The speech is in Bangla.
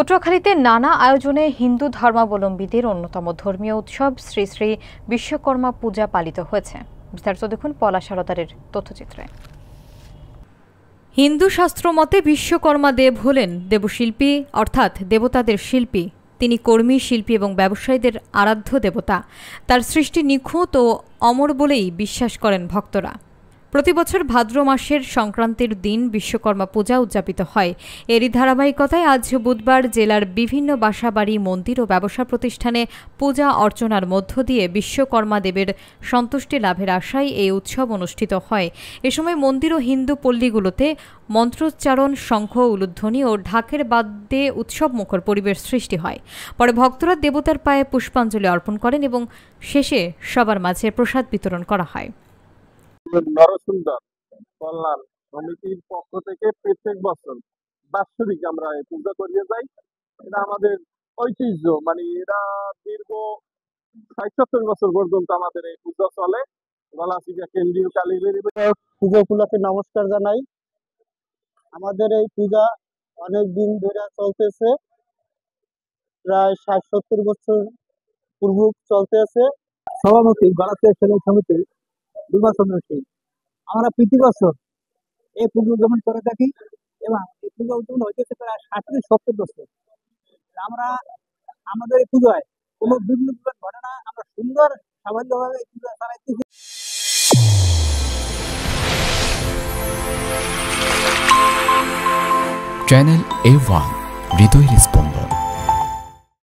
পটুয়াখালীতে নানা আয়োজনে হিন্দু ধর্মাবলম্বীদের অন্যতম ধর্মীয় উৎসব শ্রী শ্রী বিশ্বকর্মা পূজা পালিত হয়েছে। বিস্তারিত দেখুন পলাশ সরদারের তথ্যচিত্রে। হিন্দু শাস্ত্র মতে বিশ্বকর্মা দেব হলেন দেবশিল্পী অর্থাৎ দেবতাদের শিল্পী। তিনি কর্মী, শিল্পী এবং ব্যবসায়ীদের আরাধ্য দেবতা। তার সৃষ্টি নিখুঁত ও অমর বলেই বিশ্বাস করেন ভক্তরা। প্রতিবছর ভাদ্র মাসের সংক্রান্তির দিন বিশ্বকর্মা পূজা উদযাপিত হয়। এরই ধারাবাহিকতায় আজ বুধবার জেলার বিভিন্ন বাসাবাড়ি, মন্দির ও ব্যবসা প্রতিষ্ঠানে পূজা অর্চনার মধ্য দিয়ে বিশ্বকর্মা দেবের সন্তুষ্টি লাভের আশায় এই উৎসব অনুষ্ঠিত হয়। এ সময় মন্দির ও হিন্দু পল্লীগুলোতে মন্ত্রোচ্চারণ, শঙ্খ, উলুধ্বনি ও ঢাকের বাদ্যে উৎসবমুখর পরিবেশ সৃষ্টি হয়। পরে ভক্তরা দেবতার পায়ে পুষ্পাঞ্জলি অর্পণ করেন এবং শেষে সবার মাঝে প্রসাদ বিতরণ করা হয়। নরসুন্দর কল্যাণ সমিতির পক্ষ থেকে প্রত্যেক বছর বাৎসরিক আমরা পূজা করিয়ে যাই। এটা আমাদের ঐতিহ্য, মানে এরা দীর্ঘ ৬০-৭০ বছর পর্যন্ত আমাদের এই পূজা চলে। গলাচিপা কেন্দ্রীয় কালীদের পূজা উপলক্ষে নমস্কার জানাই। আমাদের এই পূজা অনেক দিন ধরে চলতেছে, প্রায় ৬০-৭০ বছর পূর্ব চলতেছে। সভাপতি গলাচিপা সেলাই সমিতি আমরা প্রতি বছর এই পুজো উদযাপন করে থাকি এবং এই পুজো উদযাপন হইতেছে প্রায় ৬০-৭০ বছর। আমরা আমাদের এই পূজায় কোনো বিঘ্ন ঘটে না, আমরা সুন্দর সাফল্যভাবে এই পূজা চালাইতেছি। চ্যানেল A1 হৃদয়ের স্পন্দন।